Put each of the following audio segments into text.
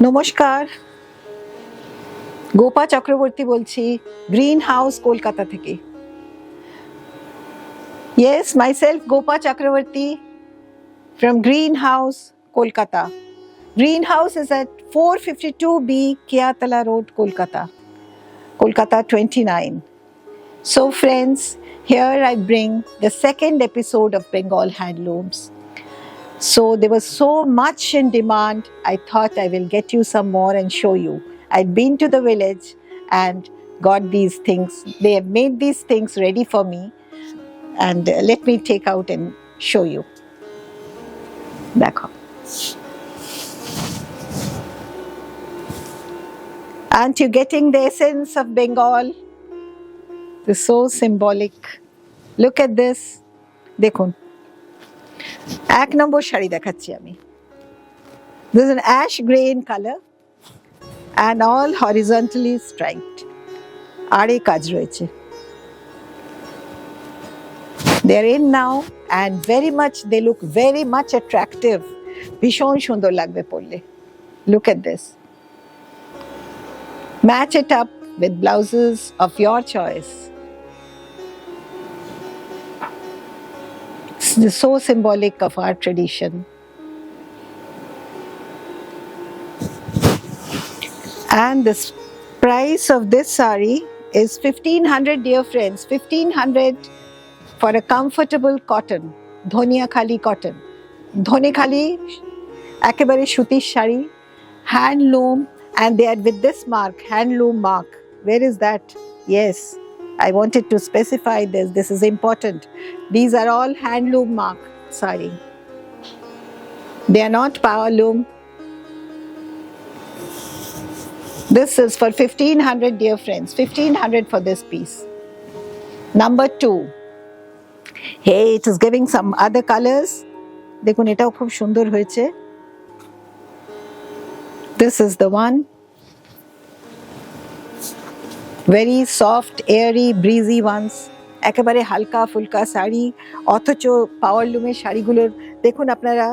নমস্কার, গোপা চক্রবর্তী বলছি, green house Kolkata থেকে। Yes, myself Gopa Chakravarti from Green House, Kolkata. Green House is at 452B Kiatala Road, Kolkata. Kolkata 29. So friends, here I bring the second episode of Bengal Handlooms. So there was so much in demand, I thought I will get you some more and show you. I'd been to the village and got these things. They have made these things ready for me, and let me take out and show you. Dekho. Aren't you getting the essence of Bengal? It's so symbolic. Look at this. দেখুন, এক নম্বর শাড়ি দেখাচ্ছি আমি। This is an ash grey in color and all horizontally striped. আড়ে কাজ রয়েছে। They're in now and they look very much attractive. ভীষণ সুন্দর লাগবে পরলে। Look at this. Match it up with blouses of your choice. It's so symbolic of our tradition. And the price of this sari is 1500, dear friends. 1500 for a comfortable cotton, Dhoniakhali cotton. Dhoniakhali, ekebare shutir shari, handloom, and they are with this mark, handloom mark. Where is that? Yes, I wanted to specify this. This is important. These are all handloom mark sari. They are not power loom. This is for 1500, dear friends. 1500 for this piece. Number 2. Hey, it is giving some other colors. দেখুন, এটাও খুব সুন্দর হয়েছে. This is the one. Very soft, airy, breezy ones. একেবারে হালকা ফুলকা শাড়ি, অথচ পাওয়ার লুমের শাড়িগুলোর দেখুন আপনারা,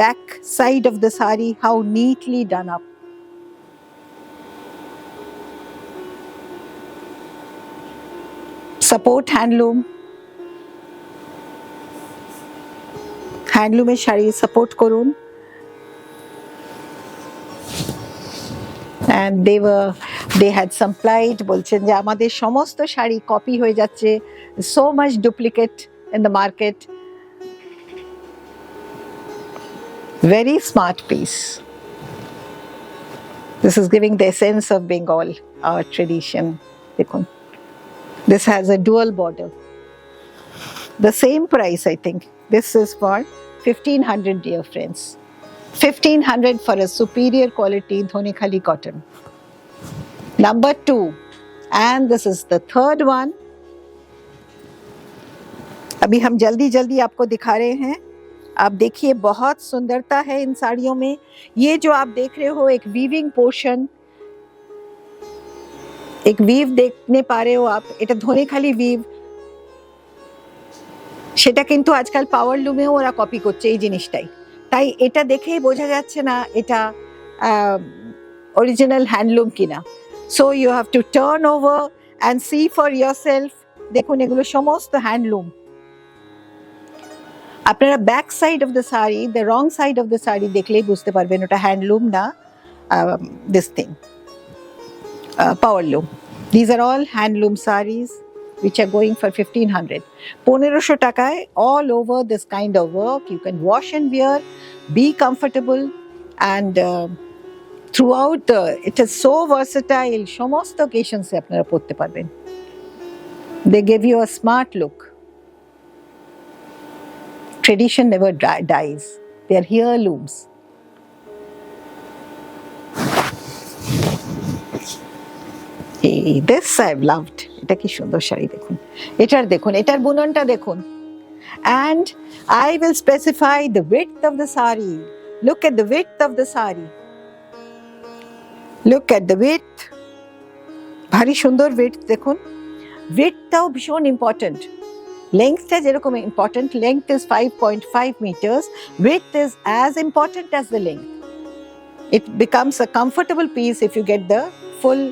back side of the sari, how neatly done up. Support handloom. হ্যান্ডলুমের শাড়ি সাপোর্ট করুন। And they had supplied, বলছেন যে আমাদের সমস্ত শাড়ি কপি হয়ে যাচ্ছে, so much duplicate in the market. Very smart piece. This is giving the essence of Bengal, our tradition. দেখুন, this has a dual border. The same price, I think. This is for 1500, dear friends. 1500 for a superior quality Dhoniakhali cotton. Number 2, and this is the third one. अभी हम जल्दी आपको दिखा रहे हैं. आप देखिए, बहुत सुंदरता है इन साड़ियों में. ये जो आप देख रहे हो, एक वीविंग पोर्शन, एक वीव देखने पा रहे हो आप. এটা ধনেখালি वीव. সেটা কিন্তু আজকাল পাওয়ার লুমেও ওরা কপি করছে এই জিনিসটাই, তাই এটা দেখেই বোঝা যাচ্ছে না এটা অরিজিনাল হ্যান্ডলুম কিনা। So you have to turn over and see for yourself. দেখুন, এগুলো সমস্ত হ্যান্ডলুম। আপনারা back side of the sari, the wrong side of the sari দেখলেই বুঝতে পারবেন ওটা হ্যান্ডলুম না this thing power loom. These are all handloom saris which are going for 1500. 1500 টাকায় all over this kind of work. You can wash and wear, be comfortable, and throughout it is so versatile. সমস্ত occasions এ আপনারা পরতে পারবেন. They give you a smart look. Tradition never dies. They are heirlooms. Hey, this I've loved. এটা কি সুন্দর শাড়ি দেখুন, এটার বুননটা দেখুন। And I will specify the width of the sari. Look at the width of the sari. Look at the width. ভারী সুন্দর width দেখুন। widthটাও ভীষণ ইম্পর্টেন্ট। লেংথটা যেরকম important, length is 5.5 meters. Width is as important as the length. It becomes a comfortable piece if you get the full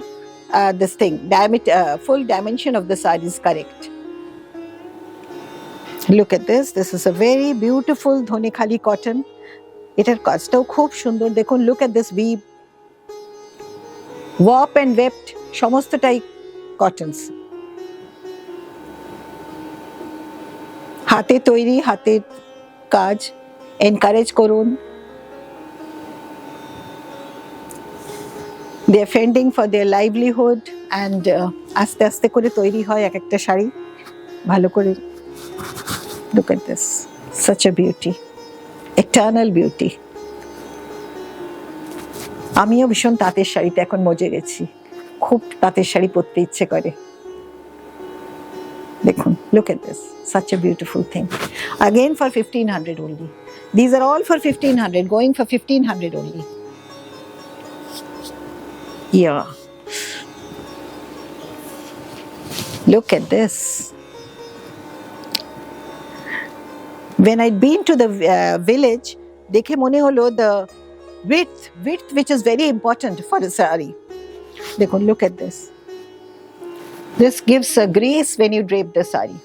full dimension of the saree is correct. Look at this. This is a very beautiful Dhonekhali cotton. এটার কাজটাও খুব সুন্দর দেখুন. Look at this weave. Warp and wept সমস্তটাই cottons. হাতে তৈরি, হাতের কাজ এনকারেজ করুন. They are fending for their livelihood and আস্তে আস্তে করে তৈরি হয় এক একটা শাড়ি ভালো করে. Look at this, such a beauty, eternal beauty. আমিও ভীষণ তাঁতের শাড়িতে এখন মজে গেছি, খুব তাঁতের শাড়ি পরতে ইচ্ছে করে. দেখুন, look at this, such a beautiful thing. Again for 1500 only. These are all for 1500, going for 1500 only. Yeah. Look at this. When I'd been to the village, দেখে মনে হলো the width which is very important for a saree. দেখুন, look at this. This gives a grace when you drape the saree.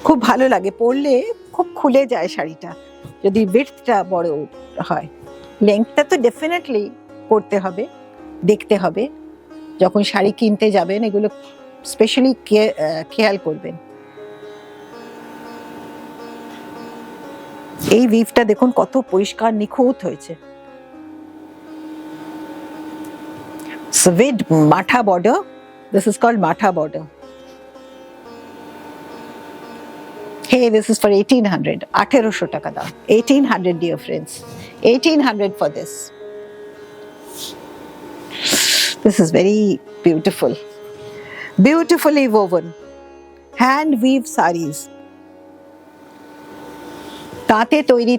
খুব ভালো লাগে পরলে, খুব খুলে যায় শাড়িটা যদি widthটা বড় হয়. লেংথটা তো ডেফিনেটলি করতে হবে, দেখতে হবে. যখন শাড়ি কিনতে যাবেন এগুলো স্পেশালি খেয়াল করবেন. এই উইভটা দেখুন কত পরিষ্কার নিখুঁত হয়েছে. With matha border, this is called matha border. Hey, this is for 1800. 1800 টাকা দাও. 1800 dear friends. 1800 for this. This is very beautiful. Beautifully woven. Hand weave sarees. তাঁতে তৈরি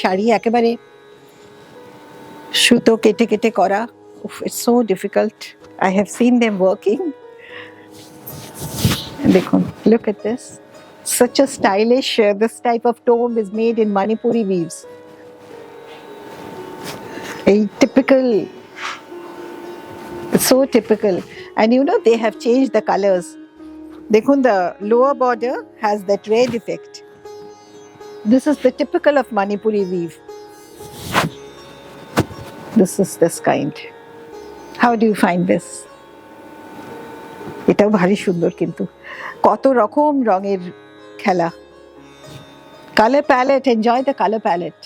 শাড়ি একেবারে সুতো কেটে কেটে করা. It's so difficult. I have seen them working. দেখুন, look at this. Such a stylish, this type of tomb is made in Manipuri weaves. A typical, it's so typical. And you know, they have changed the colors. Dekhun, the lower border has that red effect. This is the typical of Manipuri weave. This is this kind. How do you find this? এটাও ভারী সুন্দর, কিন্তু কত রকম রঙের খেলা. Color palette, enjoy the color palette.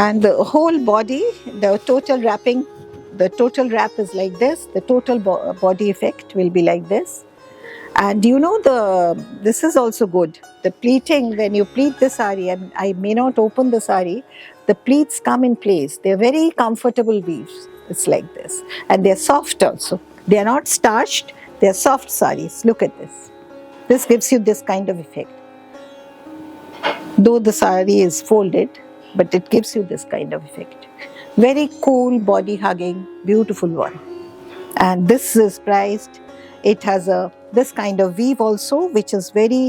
And the whole body, the total wrapping, the total wrap is like this. The total body effect will be like this. And you know, this is also good. The pleating, when you pleat the saree, and I may not open the saree, the pleats come in place. They're very comfortable weaves. It's like this. And they're soft also. They are not starched, they're soft sarees. Look at this. This gives you this kind of effect. Though the saree is folded, but it gives you this kind of effect. Very cool, body hugging, beautiful one. And this is priced. It has this kind of weave also, which is very,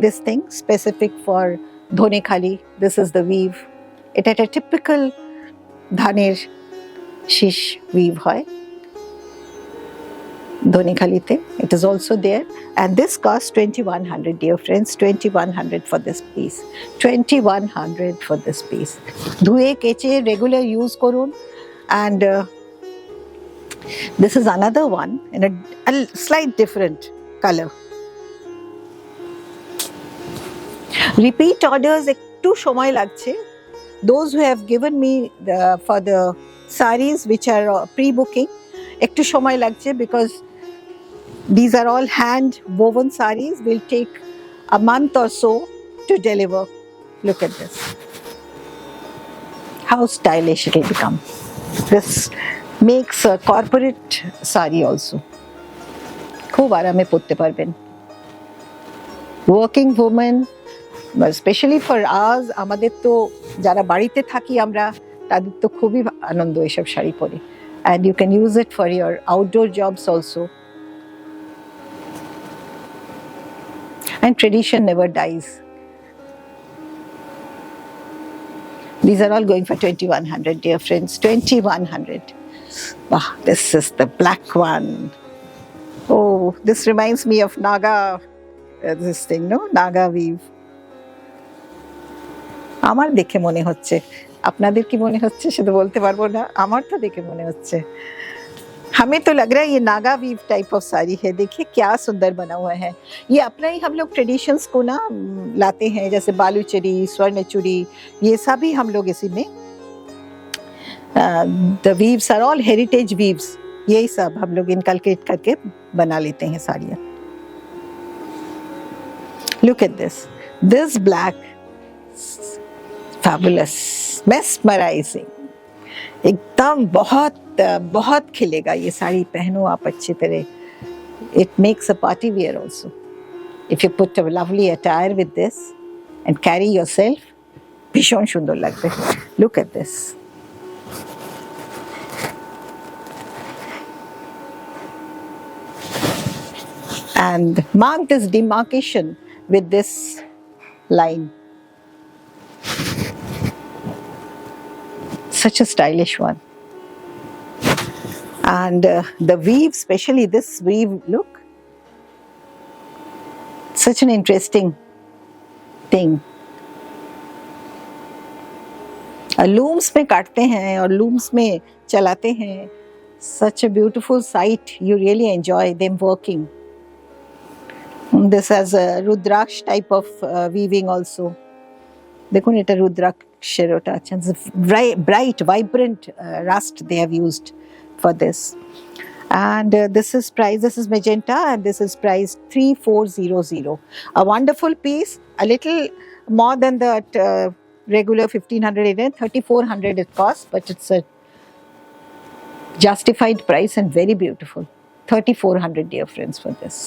this thing specific for Dhonekhali. This is the weave. It had a typical dhaner shish weave hoy. Dhonekhali-te. It is also there. And this costs 2100, dear friends. 2100 for this piece. 2100 for this piece. Dhue keche regular use korun. And this is another one in a slight different color. Repeat orders ekটু সময় লাগছে. Those who have given me for the sarees which are pre-booking, ekটু সময় লাগছে because these are all hand woven sarees. Will take a month or so to deliver. Look at this. How stylish it will become. This makes a corporate saree also. খুব আরামে পরতে পারবেন. Working women, especially for us, আমাদের তো যারা বাড়িতে থাকি আমরা, তাদের তো খুবই আনন্দ এসব শাড়ি পরে. And you can use it for your outdoor jobs also. and tradition never dies. These are all going for 2100, dear friends. 2100. Wow, this is the black one. Oh, this reminds me of Naga, this thing, no? Naga weave. আমার দেখে মনে হচ্ছে, আপনাদের কি মনে হচ্ছে সেটা বলতে পারবো না, আমার তো দেখে মনে হচ্ছে। हमें तो लग रहा है ये Naga weave type of sari है। देखिए क्या सुंदर बना हुआ है। ये अपना ही हम लोग ट्रेडिशंस को ना लाते हैं, जैसे बालूचरी, स्वर्णचूड़ी, ये सभी हम लोग इसी में, the weaves are all heritage weaves, यही सब हम लोग इनकलकेट करके बना लेते हैं साड़ियाँ। Look at this black, fabulous, mesmerising, एकदम बहुत बहुत खिलेगा ये साड़ी, पहनो आप अच्छी तरह। It makes a party wear also. If you put a lovely attire with this and carry yourself, ভীষণ সুন্দর লাগবে। Look at this. And mark this demarcation with this line. Such a stylish one. And the weave, especially this weave, look, such an interesting thing. looms में काटते हैं और looms में चलाते हैं, such a beautiful sight. You really enjoy them working. This has a rudraksh type of weaving also. দেখুন এটা রুদ্রাক্ষের ওটা আছে, bright vibrant rust they have used for this. And this is magenta, and this is priced 3400. A wonderful piece, a little more than the regular 1500, 3400 it costs, but it's a justified price and very beautiful. 3400, dear friends, for this.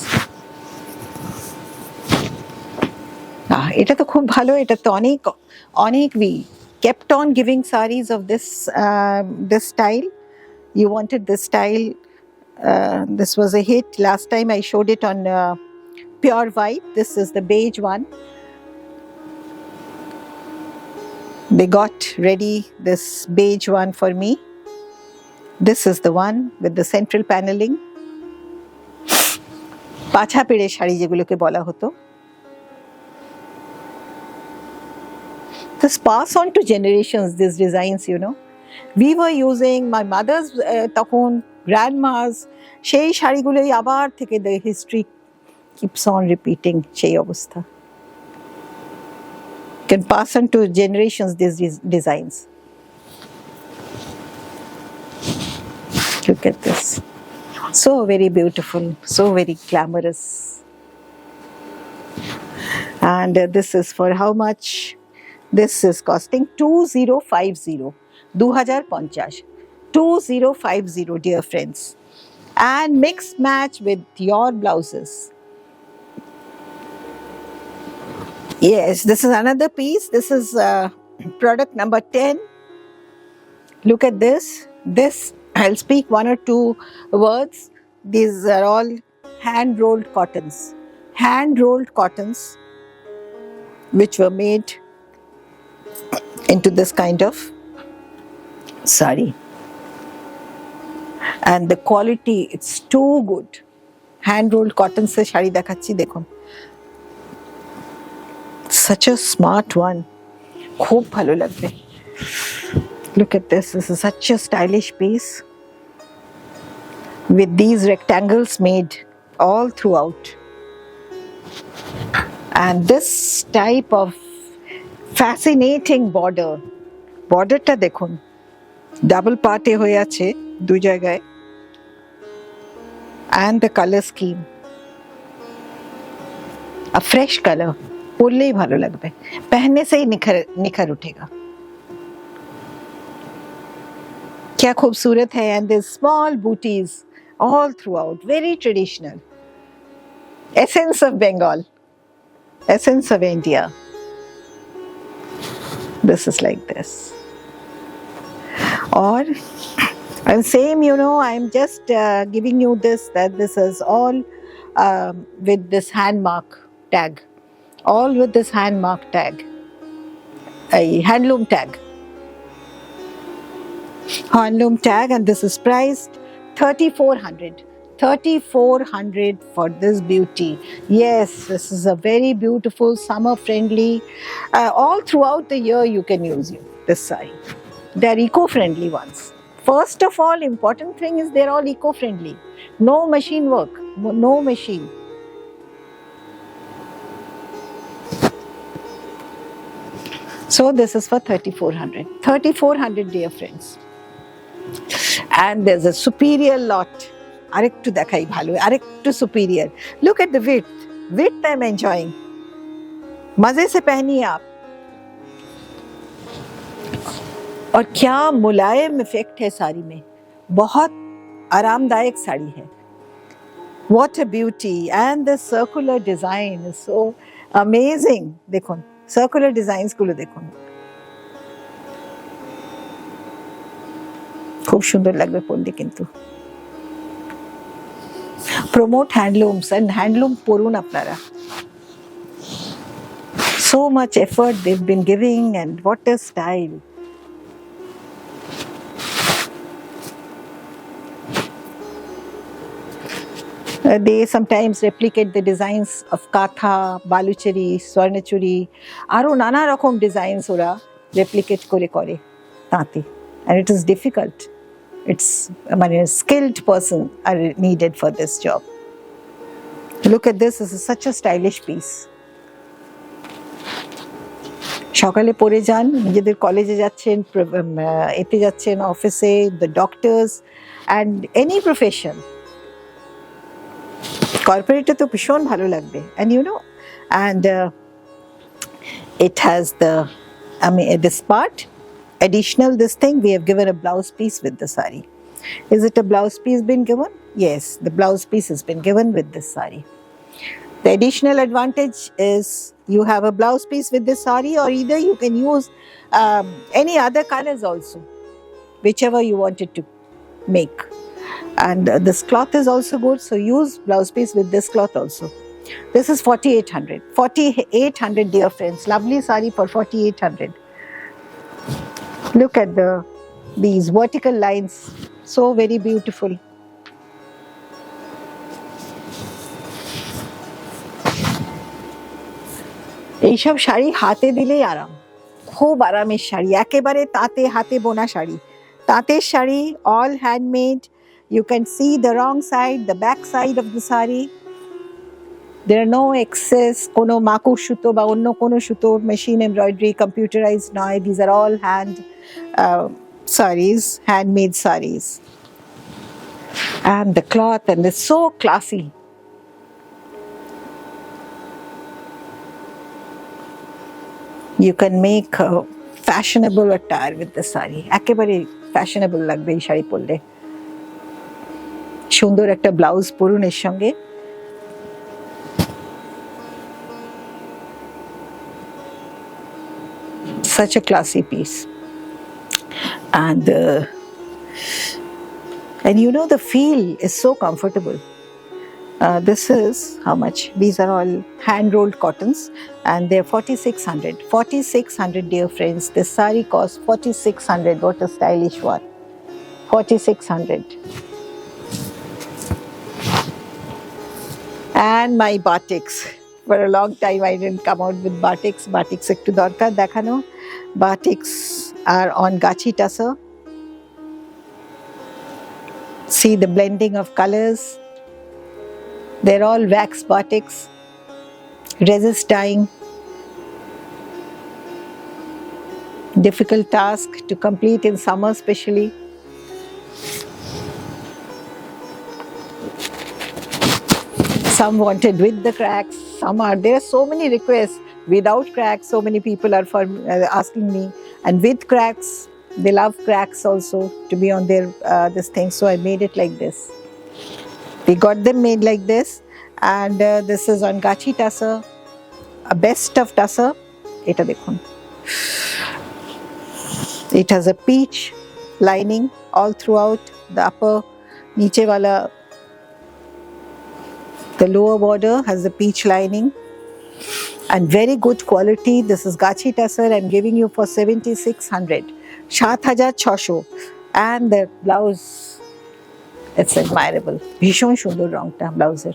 এটা তো খুব ভালো, এটা তো অনেক we kept on giving sarees of this style. You wanted this style. This was a hit. Last time I showed it on pure white. This is the beige one. They got ready this beige one for me. This is the one with the central paneling. পাছা পেড়ে শাড়ি যেগুলোকে বলা হতো। This pass on to generations, these designs, you know. We were using my mother's তখন grandmas, সেই শাড়িগুলোই আবার থেকে the history keeps on repeating, সেই অবস্থা। Can pass on to generations these designs. Look at this. So very beautiful, so very glamorous. And this is for how much? This is costing 2050. 2050. 2050, dear friends. And mix match with your blouses. Yes, this is another piece. This is product number 10. Look at this. This, I'll speak one or two words. These are all hand-rolled cottons. Hand-rolled cottons which were made into this kind of sari. And the quality, it's too good. Hand-rolled cotton se shari dekhacchi, dekhun. Such a smart one. Khub bhalo lagbe. Look at this. This is such a stylish piece with these rectangles made all throughout. And this type of fascinating border. Border ta dekhun. Double part e hoye ache dui jaygaye. And the color scheme. A fresh color. পরলে ही ভালো লাগবে, पहनने से ही निखर उठेगा। क्या खूबसूरत है। And there's small booties all throughout, very traditional. Essence of Bengal, essence of India. This is like this. Or and same, you know, I'm just giving you this, that this is all with this hand mark. tag, all with this hand mark tag, a handloom tag. Handloom tag, and this is priced 3400. 3400 for this beauty. Yes, this is a very beautiful, summer friendly. All throughout the year you can use this sari. They're eco-friendly ones. First of all, important thing is they're all eco-friendly. No machine work, no machine. So this is for 3400. 3400, dear friends. And there's a superior lot. Arektu dekhai bhalo, arektu superior. Look at the width. Width I'm enjoying. मजे से पहनिए आप. और क्या मुलायम effect है साड़ी में. बहुत आरामदायक साड़ी है. What a beauty. And the circular design is so amazing. देखो, circular designs गुलो देखो. খুব সুন্দর লাগবে পরলে কিন্তু. Promote handlooms and handloom পরুন আপনারা. So much effort they've been giving, and what a style. They sometimes replicate the designs of Katha, Baluchari, Swarnachuri, aro nana rokom designs ora replicate kore taate. And it is difficult. It's, a skilled person are needed for this job. Look at this is such a stylish piece. সকালে পরে যান, নিজেদের কলেজে যাচ্ছেন, এতে যাচ্ছেন, অফিসে, the doctors and any profession. কর্পোরেটে তো ভীষণ ভালো লাগবে. And and it has this part. Additional this thing, we have given a blouse piece with the sari. Is it a blouse piece been given? Yes, the blouse piece has been given with this sari. The additional advantage is you have a blouse piece with this sari, or either you can use any other colors also, whichever you wanted to make. And this cloth is also good, so use blouse piece with this cloth also. This is 4800. 4800, dear friends. Lovely sari for 4800. Look at these vertical lines, so very beautiful. এইসব শাড়ি হাতে দিলেই আরাম, খুব আরামের শাড়ি, একেবারে তাঁতে হাতে বোনা শাড়ি. তাঁতের sari, all handmade. You can see the wrong side, the back side of the sari. There are no excess, কোনো মাকুর সুতো বা অন্য কোনো সুতো, machine embroidery, computerized নয়. These are all saris, handmade saris. And the cloth, and it's so classy. You can make a fashionable attire with the sari. একেবারে fashionable লাগবে এই শাড়ি পরলে. সুন্দর একটা ব্লাউজ পরুন এর সঙ্গে. Such a classy piece. And the feel is so comfortable. This is how much? These are all hand-rolled cottons, and they're 4600. 4600, dear friends. This sari costs 4600. What a stylish one. 4600. And my batiks. For a long time I didn't come out with batiks. Batiks ekটু দরকার দেখানো. Batiks are on gachi tussar. See the blending of colors. They're all wax batiks, resist dyeing. Difficult task to complete in summer especially. Some wanted with the cracks, there are so many requests without cracks. So many people are asking me, and with cracks, they love cracks also to be on their this thing. So I made it like this. We got them made like this, and this is on gachi tussar, a best of tussar. Eta dekhun. It has a peach lining all throughout the upper, niche wala. The lower border has a peach lining. and very good quality. This is Gachi Tussar. I'm giving you for 7600. 7600. And the blouse, it's admirable. Bhishon shundur rongta blouser.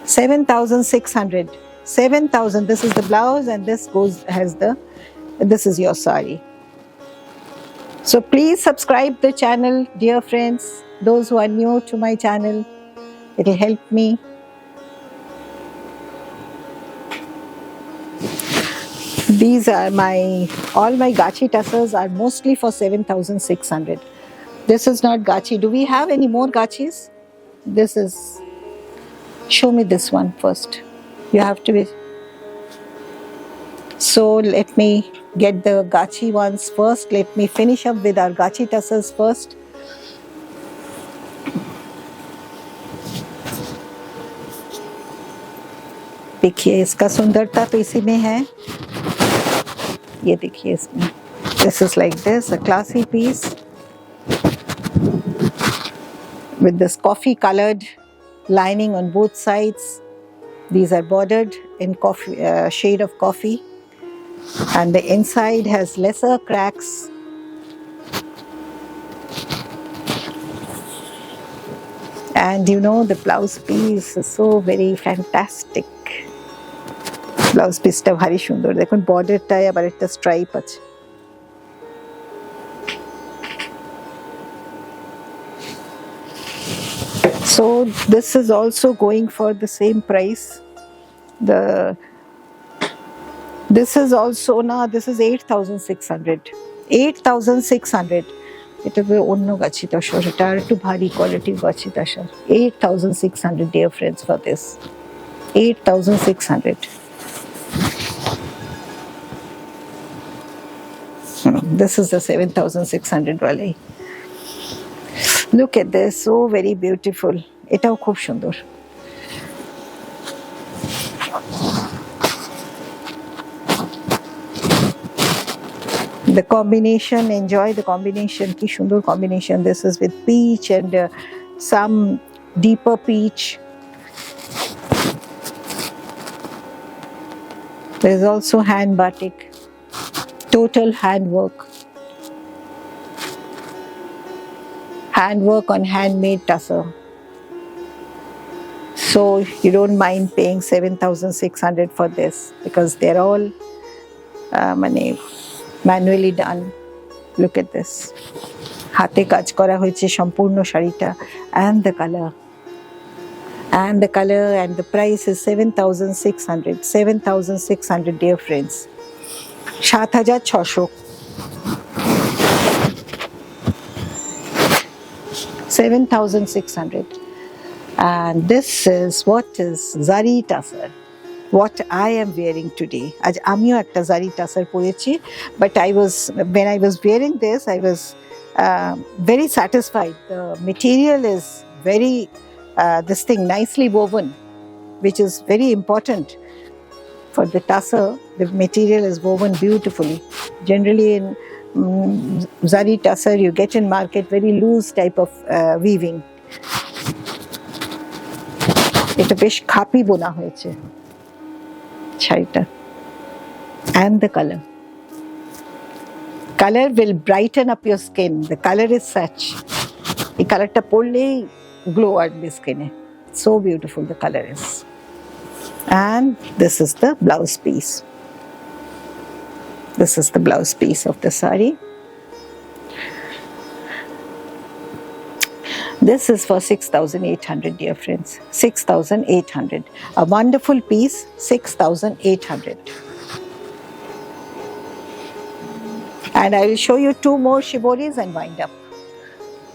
7600. 7000. This is the blouse, and this this is your sari. So please subscribe the channel, dear friends. Those who are new to my channel, it will help me. These are all my Gachi Tussars are mostly for 7600. This is not Gachi. Do we have any more Gachis? Show me this one first. You have to be. So let me get the Gachi ones first. Let me finish up with our Gachi Tussars first. देखिए इसका सुंदरता तो इसी में है. ये देखिए इसमें. This is like this, a classy piece with this coffee colored lining on both sides. These are bordered in shade of coffee, and the inside has lesser cracks. And you know, the blouse piece is so very fantastic. Blouse piece ta bhari shundor. Dekhun border ta abar ekta stripe ache. So this is also going for the same price. This is also this is 8600. 8600. It will be onno Gachi Tussar. It is too bhari quality Gachi Tussar. 8600, dear friends, for this. 8600. This is the 7600 wali. Look at this, so very beautiful. Etao khub shundor. The combination, enjoy the combination. Ki shundur combination. This is with peach and some deeper peach. There is also hand batik. Total handwork. Handwork on handmade tussar. So you don't mind paying 7600 for this because they're all manually done. Look at this. Hate kaj kora hoyeche sampurno sharita, and the color. And the price is 7600. 7600, dear friends. 7600. 7600. And this is what is Zari Tussar. What I am wearing today. Aj amio ekta Zari Tussar porechi, but when I was wearing this, I was very satisfied. The material is very nicely woven, which is very important for the tussar. The material is woven beautifully. Generally in Zari Tussar you get in market very loose type of weaving. এটা বেশ খাপি বোনা হয়েছে শাড়িটা. And the color will brighten up your skin. The color is such. এই কালারটা পরলেই glow আসবে স্কিনে. So beautiful the color is. And this is the blouse piece. This is the blouse piece of the sari. This is for 6800, dear friends. 6800. A wonderful piece, 6800. And I will show you two more shiboris and wind up.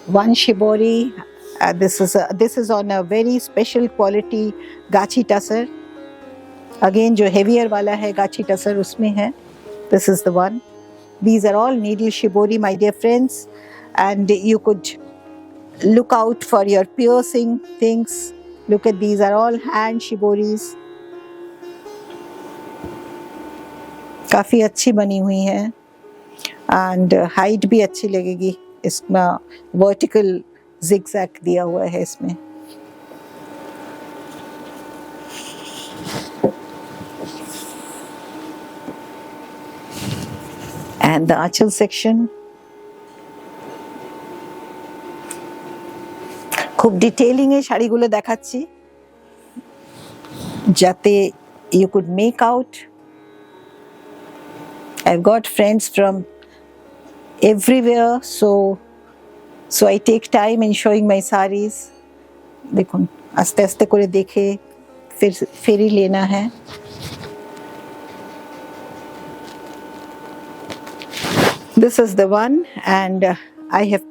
One shibori, this is on a very special quality Gachi Tussar. Again, jo heavier wala hai Gachi Tussar usme hai. This is the one. These are all needle shibori, my dear friends, and you could look out for your piercing things. Look at these are all hand shiboris. काफी अच्छी बनी हुई है and height भी अच्छी लगेगी. इसमें vertical zigzag दिया हुआ है इसमें. And the Achal section. খুব ডিটেইলিং এ শাড়িগুলো দেখাচ্ছি যাতে you could make out. I've got friends from everywhere, so I take time in showing my sarees. देखो आस्ते आस्ते করে দেখে फिर ही लेना है. This is the one, and I have.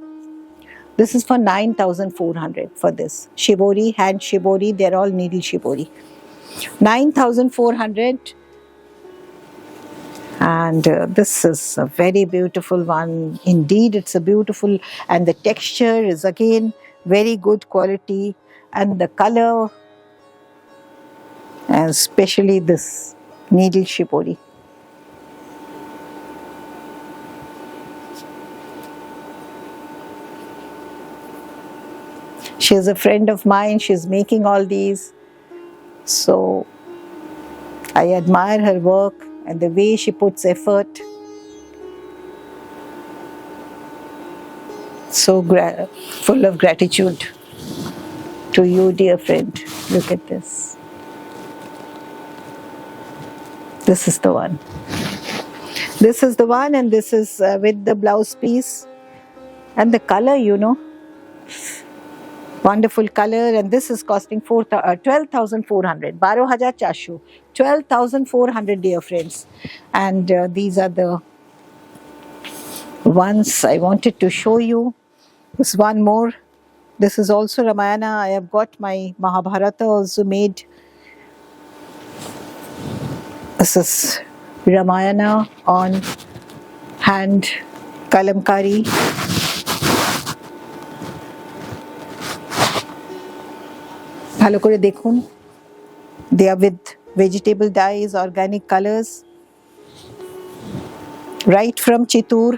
This is for 9,400 for this shibori, hand shibori. They're all needle shibori. 9,400. And this is a very beautiful one. Indeed, it's a beautiful, and the texture is again very good quality, and the color, and especially this needle shibori. She's a friend of mine. She's making all these, so I admire her work and the way she puts effort. So full of gratitude to you, dear friend. Look at this. This is the one. This is the one, and this is with the blouse piece. And the color, wonderful color, and this is costing 12,400. 12,400. 12,400, dear friends. And these are the ones I wanted to show you. There's one more. This is also Ramayana. I have got my Mahabharata also made. This is Ramayana on hand kalamkari. ভালো করে দেখুন. They are with vegetable dyes, organic colors, right from Chittoor.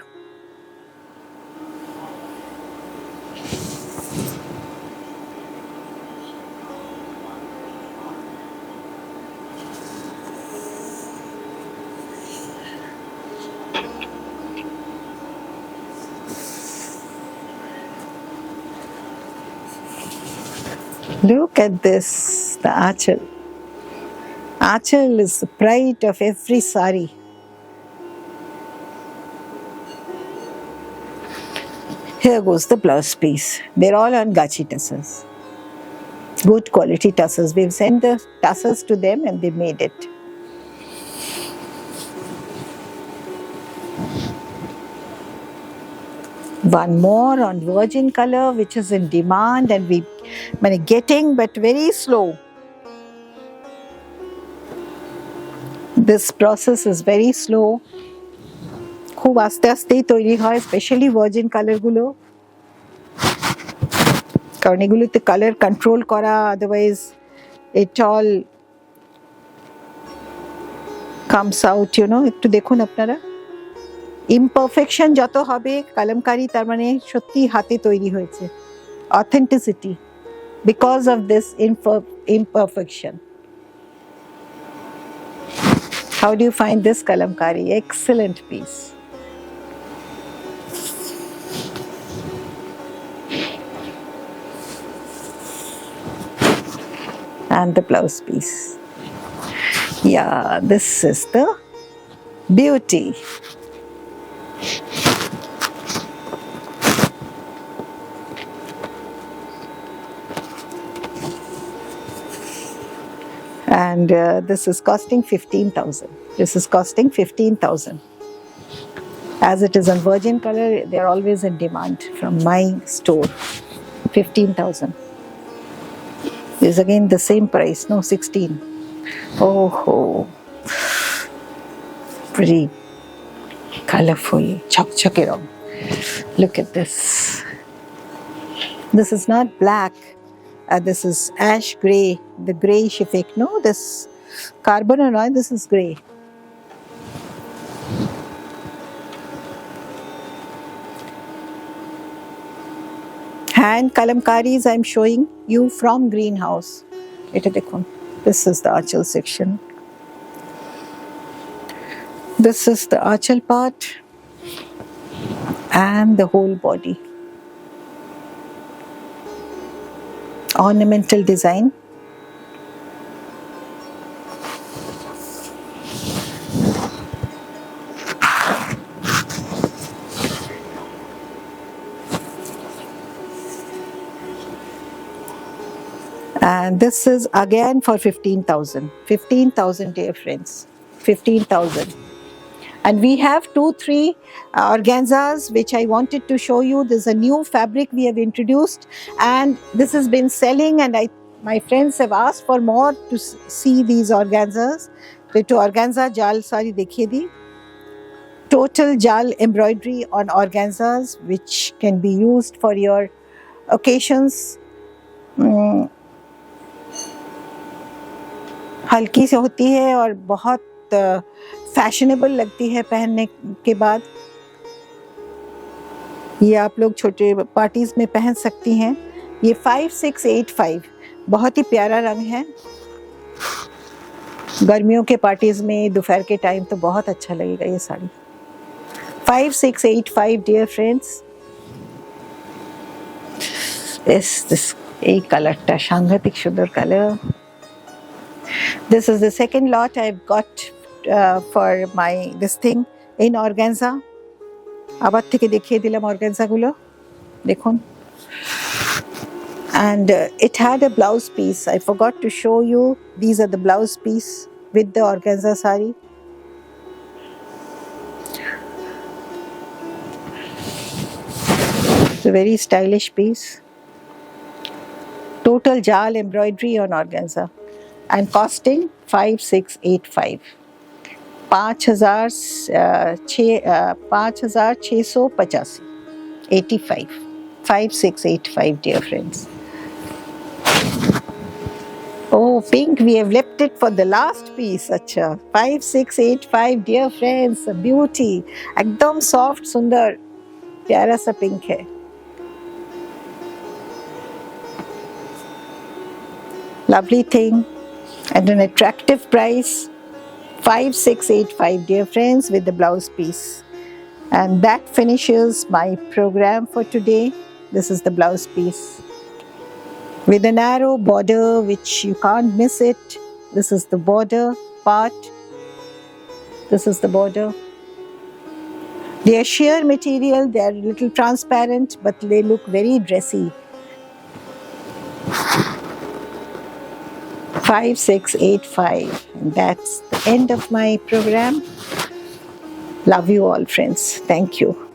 Look at this, the Achal. Achal is the pride of every sari. Here goes the blouse piece. They're all on Gachi tassels. Good quality tassels. We've sent the tassels to them and they made it. One more on virgin color, which is in demand, and we're getting, but very slow. This process is very slow. খুব আস্তে আস্তেই তৈরি হয়, specially virgin কালারগুলো, কারণ এগুলোতে colour control করা, otherwise it all comes out, একটু দেখুন আপনারা, ইমপারফেকশন যত হবে কালামকারি, তার মানে সত্যি হাতে তৈরি হয়েছে, authenticity, because of this imperfection. How do you find this kalamkari? Excellent piece. And the blouse piece. Yeah, this is the beauty. And this is costing 15,000. This is costing 15,000. As it is on virgin color, they are always in demand from my store. 15,000. This is again the same price, no, 16. Oh, pretty colorful, chak-chakiram. Look at this. This is not black. This is ash grey, the greyish effect. No, this carbon or oil, this is grey. Hand kalamkaris I'm showing you from Greenhouse. This is the Achal section. This is the Achal part. and the whole body. Ornamental design. And this is again for 15,000. 15,000, dear friends. 15,000. And we have 2-3 organzas which I wanted to show you. There's a new fabric we have introduced, and this has been selling, and my friends have asked for more to see these organzas. तो organza jal sari देखिए दी. Total jal embroidery on organzas which can be used for your occasions. हल्की से होती है और बहुत fashionable लगती है पहनने के बाद. ये आप लोग छोटे पार्टीज में पहन सकती हैं. ये 5685 बहुत ही प्यारा रंग है. गर्मियों के पार्टीज में दोपहर के टाइम तो बहुत अच्छा लगेगा ये साड़ी. 5685 dear friends. This एक कलरটা সাংঘাতিক সুন্দর colour. This is the second lot I've got for my this thing in organza. আবার থেকে দেখিয়ে দিলাম organza গুলো দেখুন. And it had a blouse piece. I forgot to show you. These are the blouse piece with the organza sari. It's a very stylish piece. Total jal embroidery on organza. And costing 5685. 5,685. 85. 5685 dear friends. Oh, pink, we have left it for the last piece. Acha. 5685 dear friends. A beauty. Ekdam soft, sundar. प्यारा सा pink है. Lovely thing. At an attractive price. 5685 dear friends with the blouse piece. And that finishes my program for today. This is the blouse piece with a narrow border which you can't miss it. This is the border part. This is the border. They are sheer material. They are a little transparent, but they look very dressy. 5685. That's the end of my program. Love you all, friends. Thank you.